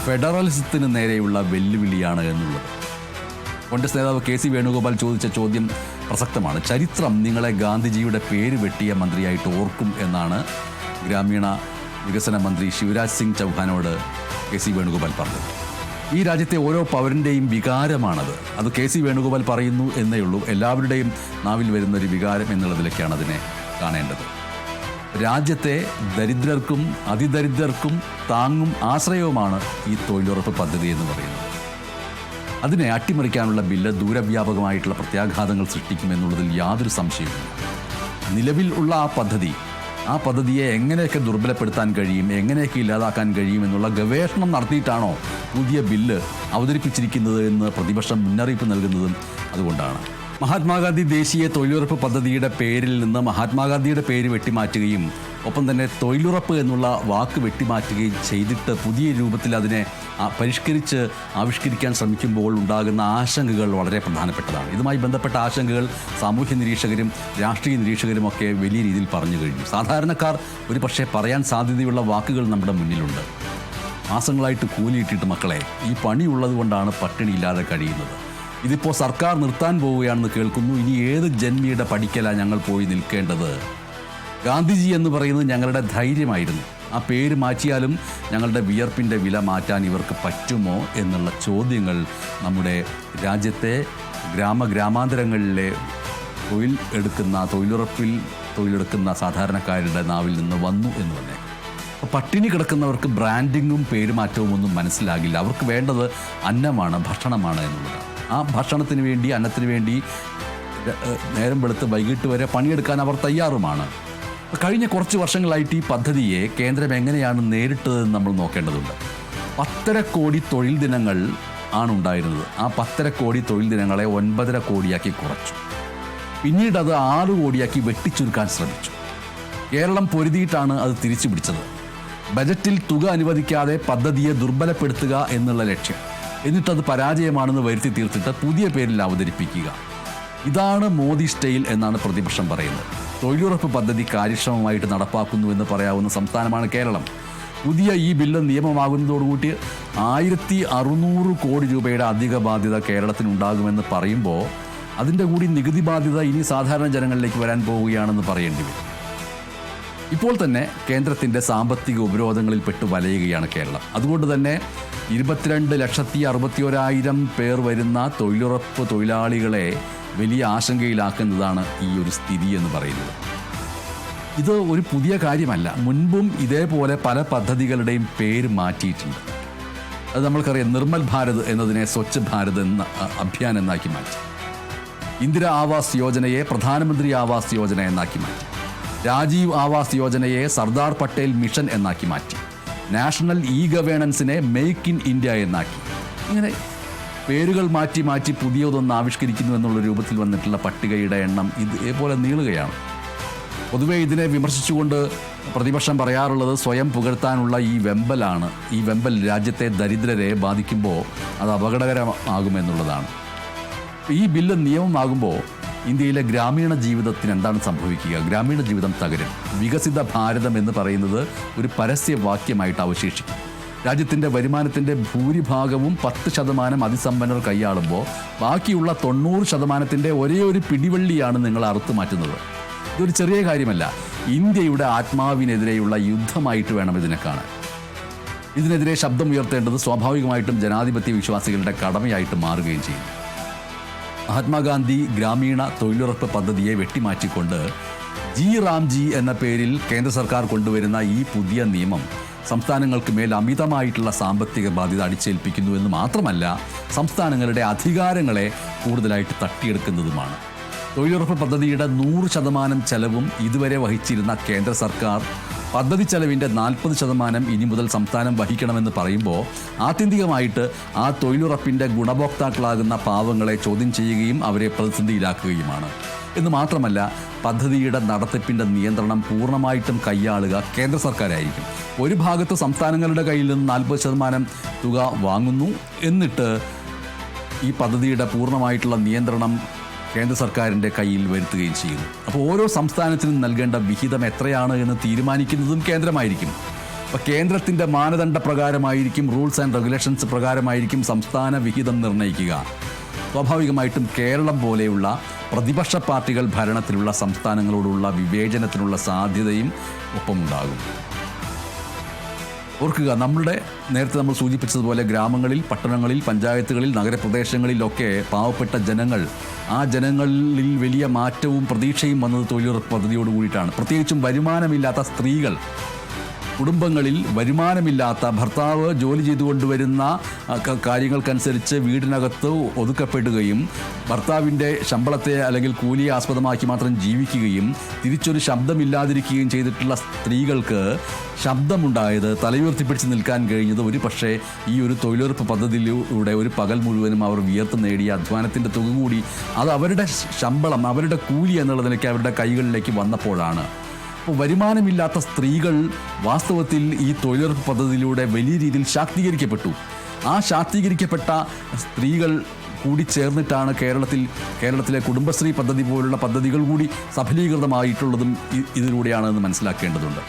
ഫെഡറലിസത്തിന് നേരെയുള്ള വെല്ലുവിളിയാണ് എന്നുള്ളത്. കോൺഗ്രസ് നേതാവ് KC വേണുഗോപാൽ ചോദിച്ച ചോദ്യം പ്രസക്തമാണ്. ചരിത്രം നിങ്ങളെ ഗാന്ധിജിയുടെ പേര് വെട്ടിയ മന്ത്രിയായിട്ട് ഓർക്കും എന്നാണ് ഗ്രാമീണ വികസന മന്ത്രി ശിവരാജ് സിംഗ് ചൗഹാനോട് KC വേണുഗോപാൽ പറഞ്ഞത്. ഈ രാജ്യത്തെ ഓരോ പൗരൻ്റെയും വികാരമാണത്. അത് KC വേണുഗോപാൽ പറയുന്നു എന്നേ ഉള്ളൂ. എല്ലാവരുടെയും നാവിൽ വരുന്നൊരു വികാരം എന്നുള്ളതിലേക്കാണ് അതിനെ കാണേണ്ടത്. രാജ്യത്തെ ദരിദ്രർക്കും അതിദരിദ്രർക്കും താങ്ങും ആശ്രയവുമാണ് ഈ തൊഴിലുറപ്പ് പദ്ധതി എന്ന് പറയുന്നത്. അതിനെ അട്ടിമറിക്കാനുള്ള ബില്ല് ദൂരവ്യാപകമായിട്ടുള്ള പ്രത്യാഘാതങ്ങൾ സൃഷ്ടിക്കുമെന്നുള്ളതിൽ യാതൊരു സംശയവുമില്ല. നിലവിൽ ഉള്ള ആ പദ്ധതിയെ എങ്ങനെയൊക്കെ ദുർബലപ്പെടുത്താൻ കഴിയും, എങ്ങനെയൊക്കെ ഇല്ലാതാക്കാൻ കഴിയും എന്നുള്ള ഗവേഷണം നടത്തിയിട്ടാണോ പുതിയ ബില്ല് അവതരിപ്പിച്ചിരിക്കുന്നത് എന്ന് പ്രതിപക്ഷം മുന്നറിയിപ്പ് നൽകുന്നതും അതുകൊണ്ടാണ്. മഹാത്മാഗാന്ധി ദേശീയ തൊഴിലുറപ്പ് പദ്ധതിയുടെ പേരിൽ നിന്ന് മഹാത്മാഗാന്ധിയുടെ പേര് വെട്ടിമാറ്റുകയും ഒപ്പം തന്നെ തൊഴിലുറപ്പ് എന്നുള്ള വാക്ക് വെട്ടിമാറ്റുകയും ചെയ്തിട്ട് പുതിയ രൂപത്തിൽ അതിനെ പരിഷ്കരിച്ച് ആവിഷ്കരിക്കാൻ ശ്രമിക്കുമ്പോൾ ഉണ്ടാകുന്ന ആശങ്കകൾ വളരെ പ്രധാനപ്പെട്ടതാണ്. ഇതുമായി ബന്ധപ്പെട്ട ആശങ്കകൾ സാമൂഹ്യ നിരീക്ഷകരും രാഷ്ട്രീയ നിരീക്ഷകരുമൊക്കെ വലിയ രീതിയിൽ പറഞ്ഞു കഴിഞ്ഞു. സാധാരണക്കാർ ഒരു പക്ഷേ പറയാൻ സാധ്യതയുള്ള വാക്കുകൾ നമ്മുടെ മുന്നിലുണ്ട്. മാസങ്ങളായിട്ട് കൂലിയിട്ടിട്ട് മക്കളെ, ഈ പണിയുള്ളത് കൊണ്ടാണ് പട്ടിണിയില്ലാതെ കഴിയുന്നത്. ഇതിപ്പോൾ സർക്കാർ നിർത്താൻ പോവുകയാണെന്ന് കേൾക്കുന്നു. ഇനി ഏത് ജന്മിയുടെ പഠിക്കലാണ് ഞങ്ങൾ പോയി നിൽക്കേണ്ടത്? ഗാന്ധിജി എന്ന് പറയുന്നത് ഞങ്ങളുടെ ധൈര്യമായിരുന്നു. ആ പേര് മാറ്റിയാലും ഞങ്ങളുടെ വിയർപ്പിൻ്റെ വില മാറ്റാൻ ഇവർക്ക് പറ്റുമോ എന്നുള്ള ചോദ്യങ്ങൾ നമ്മുടെ രാജ്യത്തെ ഗ്രാമാന്തരങ്ങളിലെ തൊഴിലുറപ്പിൽ തൊഴിലെടുക്കുന്ന സാധാരണക്കാരുടെ നാവിൽ നിന്ന് വന്നു എന്ന് തന്നെ. പട്ടിണി കിടക്കുന്നവർക്ക് ബ്രാൻഡിങ്ങും പേരുമാറ്റവും ഒന്നും മനസ്സിലാകില്ല. അവർക്ക് വേണ്ടത് അന്നമാണ്, ഭക്ഷണമാണ് എന്നുള്ളതാണ്. ആ ഭക്ഷണത്തിന് വേണ്ടി, അന്നത്തിന് വേണ്ടി നേരം വെളുത്ത് വൈകിട്ട് വരെ പണിയെടുക്കാൻ അവർ തയ്യാറുമാണ്. കഴിഞ്ഞ കുറച്ച് വർഷങ്ങളായിട്ട് ഈ പദ്ധതിയെ കേന്ദ്രം എങ്ങനെയാണ് നേരിട്ടതെന്ന് നമ്മൾ നോക്കേണ്ടതുണ്ട്. 1.5 കോടി തൊഴിൽ ദിനങ്ങൾ ആണ് ഉണ്ടായിരുന്നത്. ആ 1.5 കോടി തൊഴിൽ ദിനങ്ങളെ 9.5 കോടിയാക്കി കുറച്ചു. പിന്നീട് അത് 6 കോടിയാക്കി വെട്ടിച്ചുരുക്കാൻ ശ്രമിച്ചു. കേരളം പൊരുതിയിട്ടാണ് അത് തിരിച്ചു പിടിച്ചത്. ബജറ്റിൽ തുക അനുവദിക്കാതെ പദ്ധതിയെ ദുർബലപ്പെടുത്തുക എന്നുള്ള ലക്ഷ്യം, എന്നിട്ടത് പരാജയമാണെന്ന് വരുത്തി തീർത്തിട്ട് പുതിയ പേരിൽ അവതരിപ്പിക്കുക. ഇതാണ് മോദി സ്റ്റൈൽ എന്നാണ് പ്രതിപക്ഷം പറയുന്നത്. തൊഴിലുറപ്പ് പദ്ധതി കാര്യക്ഷമമായിട്ട് നടപ്പാക്കുന്നുവെന്ന് പറയാവുന്ന സംസ്ഥാനമാണ് കേരളം. പുതിയ ഈ ബില്ല് നിയമമാകുന്നതോടുകൂടി 1600 കോടി രൂപയുടെ അധിക ബാധ്യത കേരളത്തിനുണ്ടാകുമെന്ന് പറയുമ്പോൾ അതിൻ്റെ കൂടി നികുതി ബാധ്യത ഇനി സാധാരണ ജനങ്ങളിലേക്ക് വരാൻ പോവുകയാണെന്ന് പറയേണ്ടി വരും. ഇപ്പോൾ തന്നെ കേന്ദ്രത്തിൻ്റെ സാമ്പത്തിക ഉപരോധങ്ങളിൽ പെട്ട് വലയുകയാണ് കേരളം. അതുകൊണ്ട് തന്നെ 22,61,000 പേർ വരുന്ന തൊഴിലുറപ്പ് തൊഴിലാളികളെ വലിയ ആശങ്കയിലാക്കുന്നതാണ് ഈ ഒരു സ്ഥിതി എന്ന് പറയുന്നത്. ഇത് ഒരു പുതിയ കാര്യമല്ല. മുൻപും ഇതേപോലെ പല പദ്ധതികളുടെയും പേര് മാറ്റിയിട്ടുണ്ട്. അത് നമ്മൾക്കറിയാം. നിർമ്മൽ ഭാരത് എന്നതിനെ സ്വച്ഛ് ഭാരത് എന്ന അഭിയാൻ എന്നാക്കി മാറ്റി. ഇന്ദിര ആവാസ് യോജനയെ പ്രധാനമന്ത്രി ആവാസ് യോജന എന്നാക്കി മാറ്റി. രാജീവ് ആവാസ് യോജനയെ സർദാർ പട്ടേൽ മിഷൻ എന്നാക്കി മാറ്റി. നാഷണൽ ഇ ഗവേണൻസിനെ മെയ്ക്ക് ഇൻ ഇന്ത്യ എന്നാക്കി. ഇങ്ങനെ പേരുകൾ മാറ്റി മാറ്റി പുതിയതൊന്ന് ആവിഷ്കരിക്കുന്നു എന്നുള്ള രൂപത്തിൽ വന്നിട്ടുള്ള പട്ടികയുടെ എണ്ണം ഇതേപോലെ നീളുകയാണ്. പൊതുവെ ഇതിനെ വിമർശിച്ചുകൊണ്ട് പ്രതിപക്ഷം പറയാറുള്ളത് സ്വയം പുകഴ്ത്താനുള്ള ഈ വെമ്പലാണ്. ഈ വെമ്പൽ രാജ്യത്തെ ദരിദ്രരെ ബാധിക്കുമ്പോൾ അത് അപകടകരമാകുമെന്നുള്ളതാണ്. ഈ ബില്ല് നിയമമാകുമ്പോൾ ഇന്ത്യയിലെ ഗ്രാമീണ ജീവിതത്തിന് എന്താണ് സംഭവിക്കുക? ഗ്രാമീണ ജീവിതം തകരും. വികസിത ഭാരതം എന്ന് പറയുന്നത് ഒരു പരസ്യവാക്യമായിട്ട് അവശേഷിക്കും. രാജ്യത്തിൻ്റെ വരുമാനത്തിൻ്റെ ഭൂരിഭാഗവും 10% അതിസമ്പന്നർ കൈയാളുമ്പോൾ ബാക്കിയുള്ള 90% ഒരേ ഒരു പിടിവള്ളിയാണ് നിങ്ങൾ അറുത്തു മാറ്റുന്നത്. ഇതൊരു ചെറിയ കാര്യമല്ല. ഇന്ത്യയുടെ ആത്മാവിനെതിരെയുള്ള യുദ്ധമായിട്ട് വേണം ഇതിനെ കാണാൻ. ഇതിനെതിരെ ശബ്ദമുയർത്തേണ്ടത് സ്വാഭാവികമായിട്ടും ജനാധിപത്യ വിശ്വാസികളുടെ കടമയായിട്ട് മാറുകയും ചെയ്യും. മഹാത്മാഗാന്ധി ഗ്രാമീണ തൊഴിലുറപ്പ് പദ്ധതിയെ വെട്ടിമാറ്റിക്കൊണ്ട് റാംജി എന്ന പേരിൽ കേന്ദ്ര സർക്കാർ കൊണ്ടുവരുന്ന ഈ പുതിയ നിയമം സംസ്ഥാനങ്ങൾക്ക് മേൽ അമിതമായിട്ടുള്ള സാമ്പത്തിക ബാധ്യത അടിച്ചേൽപ്പിക്കുന്നു എന്ന് മാത്രമല്ല, സംസ്ഥാനങ്ങളുടെ അധികാരങ്ങളെ കൂടുതലായിട്ട് തട്ടിയെടുക്കുന്നതുമാണ്. തൊഴിലുറപ്പ് പദ്ധതിയുടെ 100% ചെലവും ഇതുവരെ വഹിച്ചിരുന്ന കേന്ദ്ര സർക്കാർ പദ്ധതി ചെലവിൻ്റെ 40% ഇനി മുതൽ സംസ്ഥാനം വഹിക്കണമെന്ന് പറയുമ്പോൾ ആത്യന്തികമായിട്ട് ആ തൊഴിലുറപ്പിൻ്റെ ഗുണഭോക്താക്കളാകുന്ന പാവങ്ങളെ ചോദ്യം ചെയ്യുകയും അവരെ പ്രതിസന്ധിയിലാക്കുകയുമാണ്. എന്ന് മാത്രമല്ല, പദ്ധതിയുടെ നടത്തിപ്പിൻ്റെ നിയന്ത്രണം പൂർണ്ണമായിട്ടും കൈയാളുക കേന്ദ്ര സർക്കാരായിരിക്കും. ഒരു ഭാഗത്ത് സംസ്ഥാനങ്ങളുടെ കയ്യിൽ നിന്ന് 40% തുക വാങ്ങുന്നു, എന്നിട്ട് ഈ പദ്ധതിയുടെ പൂർണ്ണമായിട്ടുള്ള നിയന്ത്രണം കേന്ദ്ര സർക്കാരിൻ്റെ കയ്യിൽ വരുത്തുകയും ചെയ്യുന്നു. അപ്പോൾ ഓരോ സംസ്ഥാനത്തിനും നൽകേണ്ട വിഹിതം എത്രയാണ് എന്ന് തീരുമാനിക്കുന്നതും കേന്ദ്രമായിരിക്കും. അപ്പോൾ കേന്ദ്രത്തിൻ്റെ മാനദണ്ഡ പ്രകാരമായിരിക്കും, റൂൾസ് ആൻഡ് റെഗുലേഷൻസ് പ്രകാരമായിരിക്കും സംസ്ഥാന വിഹിതം നിർണ്ണയിക്കുക. സ്വാഭാവികമായിട്ടും കേരളം പോലെയുള്ള പ്രതിപക്ഷ പാർട്ടികൾ ഭരണത്തിലുള്ള സംസ്ഥാനങ്ങളോടുള്ള വിവേചനത്തിനുള്ള സാധ്യതയും ഒപ്പമുണ്ടാകും. ഓർക്കുക, നേരത്തെ നമ്മൾ സൂചിപ്പിച്ചതുപോലെ ഗ്രാമങ്ങളിൽ, പട്ടണങ്ങളിൽ, പഞ്ചായത്തുകളിൽ, നഗരപ്രദേശങ്ങളിലൊക്കെ പാവപ്പെട്ട ജനങ്ങൾ, ആ ജനങ്ങളിൽ വലിയ മാറ്റവും പ്രതീക്ഷയും വന്നത് തൊഴിലുറപ്പ് പദ്ധതിയോട് കൂടിയിട്ടാണ്. പ്രത്യേകിച്ചും വരുമാനമില്ലാത്ത സ്ത്രീകൾ, കുടുംബങ്ങളിൽ വരുമാനമില്ലാത്ത ഭർത്താവ് ജോലി ചെയ്തു കൊണ്ടുവരുന്ന കാര്യങ്ങൾക്കനുസരിച്ച് വീടിനകത്ത് ഒതുക്കപ്പെടുകയും ഭർത്താവിൻ്റെ ശമ്പളത്തെ അല്ലെങ്കിൽ കൂലിയെ ആസ്പദമാക്കി മാത്രം ജീവിക്കുകയും തിരിച്ചൊരു ശബ്ദമില്ലാതിരിക്കുകയും ചെയ്തിട്ടുള്ള സ്ത്രീകൾക്ക് ശബ്ദമുണ്ടായത്, തലയുയർത്തിപ്പിടിച്ച് നിൽക്കാൻ കഴിഞ്ഞത് ഒരു പക്ഷേ ഈ ഒരു തൊഴിലുറപ്പ് പദ്ധതിയിലൂടെ ഒരു പകൽ മുഴുവനും അവർ വിയർത്ത് നേടിയ അധ്വാനത്തിൻ്റെ തുക കൂടി അത് അവരുടെ ശമ്പളം, അവരുടെ കൂലി എന്നുള്ള നിലയ്ക്ക് അവരുടെ കൈകളിലേക്ക് വന്നപ്പോഴാണ്. അപ്പോൾ വരുമാനമില്ലാത്ത സ്ത്രീകൾ വാസ്തവത്തിൽ ഈ തൊഴിലുറപ്പ് പദ്ധതിയിലൂടെ വലിയ രീതിയിൽ ശാക്തീകരിക്കപ്പെട്ടു. ആ ശാക്തീകരിക്കപ്പെട്ട സ്ത്രീകൾ കൂടി ചേർന്നിട്ടാണ് കേരളത്തിലെ കുടുംബശ്രീ പദ്ധതി പോലുള്ള പദ്ധതികൾ കൂടി സഫലീകൃതമായിട്ടുള്ളതും ഇതിലൂടെയാണെന്ന് മനസ്സിലാക്കേണ്ടതുണ്ട്.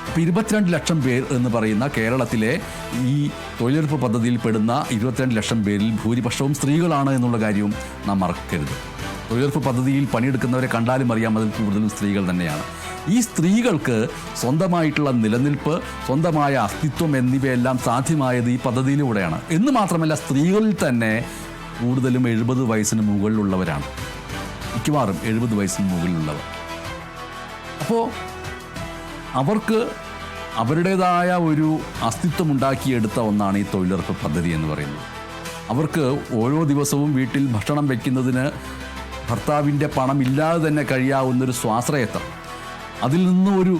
അപ്പോൾ 22 ലക്ഷം പേർ എന്ന് പറയുന്ന കേരളത്തിലെ ഈ തൊഴിലുറപ്പ് പദ്ധതിയിൽ പെടുന്ന 22 ലക്ഷം പേരിൽ ഭൂരിപക്ഷവും സ്ത്രീകളാണ് എന്നുള്ള കാര്യവും നാം മറക്കരുത്. തൊഴിലുറപ്പ് പദ്ധതിയിൽ പണിയെടുക്കുന്നവരെ കണ്ടാലും അറിയാം, അതിൽ കൂടുതലും സ്ത്രീകൾ തന്നെയാണ്. ഈ സ്ത്രീകൾക്ക് സ്വന്തമായിട്ടുള്ള നിലനിൽപ്പ്, സ്വന്തമായ അസ്തിത്വം എന്നിവയെല്ലാം സാധ്യമായത് ഈ പദ്ധതിയിലൂടെയാണ്. എന്ന് മാത്രമല്ല, സ്ത്രീകളിൽ തന്നെ കൂടുതലും 70 വയസ്സിന് മുകളിലുള്ളവരാണ്. മിക്കവാറും 70 വയസ്സിന് മുകളിലുള്ളവർ. അപ്പോൾ അവർക്ക് അവരുടേതായ ഒരു അസ്തിത്വം ഉണ്ടാക്കിയെടുത്ത ഒന്നാണ് ഈ തൊഴിലുറപ്പ് പദ്ധതി എന്ന് പറയുന്നത്. അവർക്ക് ഓരോ ദിവസവും വീട്ടിൽ ഭക്ഷണം വയ്ക്കുന്നതിന് ഭർത്താവിൻ്റെ പണം ഇല്ലാതെ തന്നെ കഴിയാവുന്നൊരു സ്വാശ്രയത്വം, അതിൽ നിന്ന് ഒരു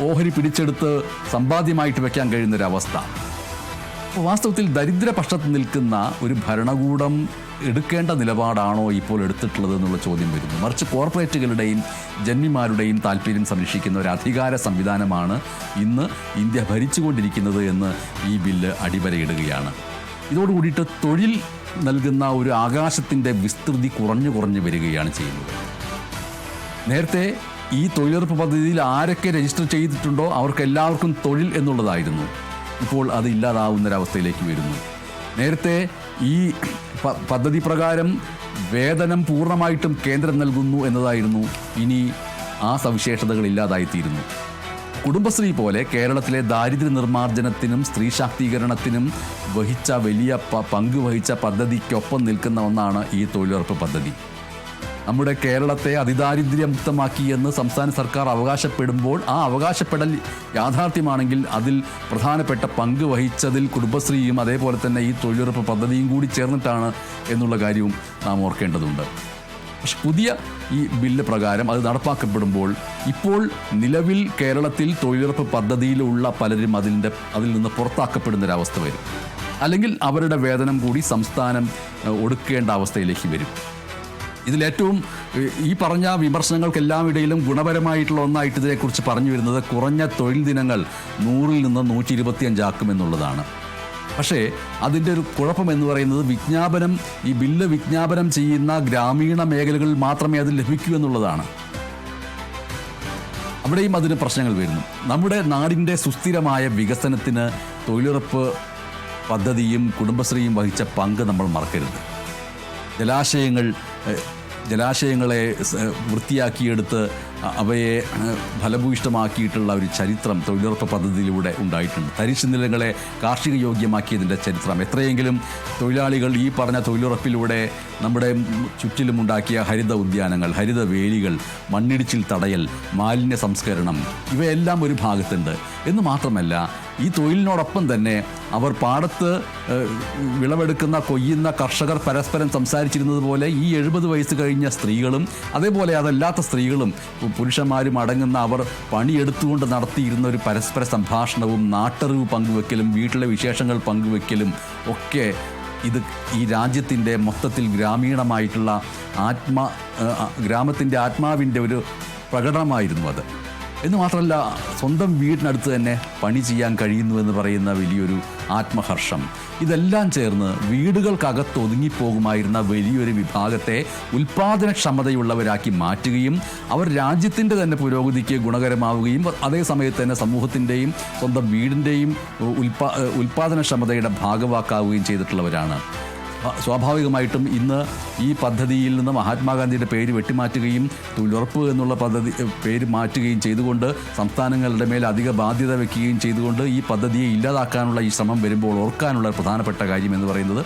ഓഹരി പിടിച്ചെടുത്ത് സമ്പാദ്യമായിട്ട് വെക്കാൻ കഴിയുന്നൊരവസ്ഥ. അപ്പോൾ വാസ്തവത്തിൽ ദരിദ്രപക്ഷത്ത് നിൽക്കുന്ന ഒരു ഭരണകൂടം എടുക്കേണ്ട നിലപാടാണോ ഇപ്പോൾ എടുത്തിട്ടുള്ളത് എന്നുള്ള ചോദ്യം വരുന്നു. മറിച്ച് കോർപ്പറേറ്റുകളുടെയും ജന്മിമാരുടെയും താല്പര്യം സംരക്ഷിക്കുന്ന ഒരു അധികാര സംവിധാനമാണ് ഇന്ന് ഇന്ത്യ ഭരിച്ചുകൊണ്ടിരിക്കുന്നത് എന്ന് ഈ ബില്ല് അടിവരയിടുകയാണ്. ഇതോടുകൂടിയിട്ട് തൊഴിൽ നൽകുന്ന ഒരു ആകാശത്തിൻ്റെ വിസ്തൃതി കുറഞ്ഞു വരികയാണ് ചെയ്യുന്നത്. നേരത്തെ ഈ തൊഴിലുറപ്പ് പദ്ധതിയിൽ ആരൊക്കെ രജിസ്റ്റർ ചെയ്തിട്ടുണ്ടോ അവർക്കെല്ലാവർക്കും തൊഴിൽ എന്നുള്ളതായിരുന്നു. ഇപ്പോൾ അത് ഇല്ലാതാവുന്നൊരവസ്ഥയിലേക്ക് വരുന്നു. നേരത്തെ ഈ പദ്ധതി പ്രകാരം വേതനം പൂർണ്ണമായിട്ടും കേന്ദ്രം നൽകുന്നു എന്നതായിരുന്നു. ഇനി ആ സവിശേഷതകൾ ഇല്ലാതായിത്തീരുന്നു. കുടുംബശ്രീ പോലെ കേരളത്തിലെ ദാരിദ്ര്യ നിർമ്മാർജ്ജനത്തിനും സ്ത്രീ ശാക്തീകരണത്തിനും വലിയ പങ്ക് വഹിച്ച പദ്ധതിക്കൊപ്പം നിൽക്കുന്ന ഒന്നാണ് ഈ തൊഴിലുറപ്പ് പദ്ധതി. നമ്മുടെ കേരളത്തെ അതിദാരിദ്ര്യമുക്തമാക്കി എന്ന് സംസ്ഥാന സർക്കാർ അവകാശപ്പെടുമ്പോൾ ആ അവകാശപ്പെടൽ യാഥാർത്ഥ്യമാണെങ്കിൽ അതിൽ പ്രധാനപ്പെട്ട പങ്ക് വഹിച്ചതിൽ കുടുംബശ്രീയും അതേപോലെ തന്നെ ഈ തൊഴിലുറപ്പ് പദ്ധതിയും കൂടി ചേർന്നിട്ടാണ് എന്നുള്ള കാര്യവും നാം ഓർക്കേണ്ടതുണ്ട്. പക്ഷെ പുതിയ ഈ ബില്ല് പ്രകാരം അത് നടപ്പാക്കപ്പെടുമ്പോൾ ഇപ്പോൾ നിലവിൽ കേരളത്തിൽ തൊഴിലുറപ്പ് പദ്ധതിയിലുള്ള പലരും അതിൽ നിന്ന് പുറത്താക്കപ്പെടുന്നൊരവസ്ഥ വരും. അല്ലെങ്കിൽ അവരുടെ വേതനം കൂടി സംസ്ഥാനം ഒടുക്കേണ്ട അവസ്ഥയിലേക്ക് വരും. ഇതിലേറ്റവും ഈ പറഞ്ഞ വിമർശനങ്ങൾക്കെല്ലാം ഇടയിലും ഗുണപരമായിട്ടുള്ള ഒന്നായിട്ട് ഇതിനെക്കുറിച്ച് പറഞ്ഞു വരുന്നത് കുറഞ്ഞ തൊഴിൽ ദിനങ്ങൾ 100-ൽ നിന്ന് 125 ആക്കുമെന്നുള്ളതാണ്. പക്ഷേ അതിൻ്റെ ഒരു കുഴപ്പമെന്ന് പറയുന്നത് ഈ ബില്ല് വിജ്ഞാപനം ചെയ്യുന്ന ഗ്രാമീണ മേഖലകളിൽ മാത്രമേ അത് ലഭിക്കൂ എന്നുള്ളതാണ്. അവിടെയും അതിന് പ്രശ്നങ്ങൾ വരുന്നു. നമ്മുടെ നാടിൻ്റെ സുസ്ഥിരമായ വികസനത്തിന് തൊഴിലുറപ്പ് പദ്ധതിയും കുടുംബശ്രീയും വഹിച്ച പങ്ക് നമ്മൾ മറക്കരുത്. ജലാശയങ്ങളെ വൃത്തിയാക്കിയെടുത്ത് അവയെ ഫലഭൂയിഷ്ടമാക്കിയിട്ടുള്ള ഒരു ചരിത്രം തൊഴിലുറപ്പ് പദ്ധതിയിലൂടെ ഉണ്ടായിട്ടുണ്ട്. തരിശു നിലങ്ങളെ കാർഷിക യോഗ്യമാക്കിയതിൻ്റെ ചരിത്രം എത്രയെങ്കിലും തൊഴിലാളികൾ ഈ പറഞ്ഞ തൊഴിലുറപ്പിലൂടെ നമ്മുടെ ചുറ്റിലുമുണ്ടാക്കിയ ഹരിത ഉദ്യാനങ്ങൾ, ഹരിത വേലികൾ, മണ്ണിടിച്ചിൽ തടയൽ, മാലിന്യ സംസ്കരണം ഇവയെല്ലാം ഒരു ഭാഗത്തുണ്ട്. എന്ന് മാത്രമല്ല ഈ തൊഴിലിനോടൊപ്പം തന്നെ അവർ പാടത്ത് കൊയ്യുന്ന കർഷകർ പരസ്പരം സംസാരിച്ചിരുന്നത് പോലെ ഈ 70 വയസ്സ് കഴിഞ്ഞ സ്ത്രീകളും അതേപോലെ അതല്ലാത്ത സ്ത്രീകളും പുരുഷന്മാരും അടങ്ങുന്ന അവർ പണിയെടുത്തുകൊണ്ട് നടത്തിയിരുന്ന ഒരു പരസ്പര സംഭാഷണവും നാട്ടറിവ് പങ്കുവെക്കലും വീട്ടിലെ വിശേഷങ്ങൾ പങ്കുവെക്കലും ഒക്കെ ഈ രാജ്യത്തിൻ്റെ മൊത്തത്തിൽ ഗ്രാമീണമായിട്ടുള്ള ഗ്രാമത്തിൻ്റെ ആത്മാവിൻ്റെ ഒരു പ്രകടനമായിരുന്നു അത്. എന്ന് മാത്രമല്ല സ്വന്തം വീടിനടുത്ത് തന്നെ പണി ചെയ്യാൻ കഴിയുന്നു എന്ന് പറയുന്ന വലിയൊരു ആത്മഹർഷം, ഇതെല്ലാം ചേർന്ന് വീടുകൾക്കകത്ത് ഒതുങ്ങിപ്പോകുമായിരുന്ന വലിയൊരു വിഭാഗത്തെ ഉൽപ്പാദനക്ഷമതയുള്ളവരാക്കി മാറ്റുകയും അവർ രാജ്യത്തിൻ്റെ തന്നെ പുരോഗതിക്ക് ഗുണകരമാവുകയും അതേ സമയത്ത് തന്നെ സമൂഹത്തിൻ്റെയും സ്വന്തം വീടിൻ്റെയും ഉൽപ്പാദനക്ഷമതയുടെ ഭാഗവാക്കാവുകയും ചെയ്തിട്ടുള്ളവരാണ്. സ്വാഭാവികമായിട്ടും ഇന്ന് ഈ പദ്ധതിയിൽ നിന്ന് മഹാത്മാഗാന്ധിയുടെ പേര് വെട്ടിമാറ്റുകയും തൊഴിലുറപ്പ് എന്നുള്ള പേര് മാറ്റുകയും ചെയ്തുകൊണ്ട് സംസ്ഥാനങ്ങളുടെ മേൽ അധിക ബാധ്യത വയ്ക്കുകയും ചെയ്തുകൊണ്ട് ഈ പദ്ധതിയെ ഇല്ലാതാക്കാനുള്ള ഈ ശ്രമം വരുമ്പോൾ ഓർക്കാനുള്ള പ്രധാനപ്പെട്ട കാര്യം എന്ന് പറയുന്നത്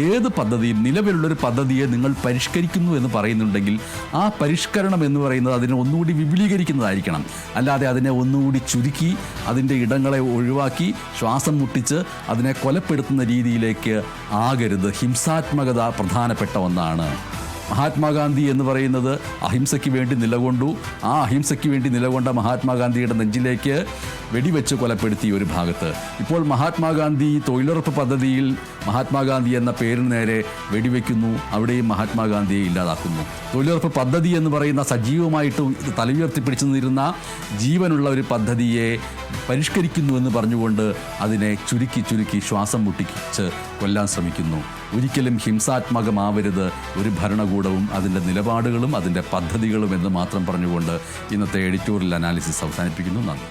ഏത് പദ്ധതിയും നിലവിലുള്ളൊരു പദ്ധതിയെ നിങ്ങൾ പരിഷ്കരിക്കുന്നു എന്ന് പറയുന്നുണ്ടെങ്കിൽ ആ പരിഷ്കരണം എന്ന് പറയുന്നത് അതിനെ ഒന്നുകൂടി വിപുലീകരിക്കുന്നതായിരിക്കണം. അല്ലാതെ അതിനെ ഒന്നുകൂടി ചുരുക്കി അതിൻ്റെ ഇടങ്ങളെ ഒഴിവാക്കി ശ്വാസം മുട്ടിച്ച് അതിനെ കൊലപ്പെടുത്തുന്ന രീതിയിലേക്ക് ആകരുത്. ഹിംസാത്മകത പ്രധാനപ്പെട്ട ഒന്നാണ്. മഹാത്മാഗാന്ധി എന്ന് പറയുന്നത് അഹിംസയ്ക്ക് വേണ്ടി നിലകൊണ്ടു. ആ അഹിംസയ്ക്ക് വേണ്ടി നിലകൊണ്ട മഹാത്മാഗാന്ധിയുടെ നെഞ്ചിലേക്ക് വെടിവെച്ച് കൊലപ്പെടുത്തിയ ഒരു ഭാഗത്ത് ഇപ്പോൾ മഹാത്മാഗാന്ധി തൊഴിലുറപ്പ് പദ്ധതിയിൽ മഹാത്മാഗാന്ധി എന്ന പേരിന് നേരെ വെടിവെക്കുന്നു. അവിടെയും മഹാത്മാഗാന്ധിയെ ഇല്ലാതാക്കുന്നു. തൊഴിലുറപ്പ് പദ്ധതി എന്ന് പറയുന്ന സജീവമായിട്ട് തലയുയർത്തിപ്പിടിച്ചു നിന്നിരുന്ന ജീവനുള്ള ഒരു പദ്ധതിയെ പരിഷ്കരിക്കുന്നു എന്ന് പറഞ്ഞുകൊണ്ട് അതിനെ ചുരുക്കി ശ്വാസം മുട്ടിച്ച് കൊല്ലാൻ ശ്രമിക്കുന്നു. ഒരിക്കലും ഹിംസാത്മകമാവരുത് ഒരു ഭരണകൂടവും അതിൻ്റെ നിലപാടുകളും അതിൻ്റെ പദ്ധതികളും എന്ന് മാത്രം പറഞ്ഞുകൊണ്ട് ഇന്നത്തെ എഡിറ്റോറിയൽ അനാലിസിസ് അവസാനിപ്പിക്കുന്നു. നന്ദി.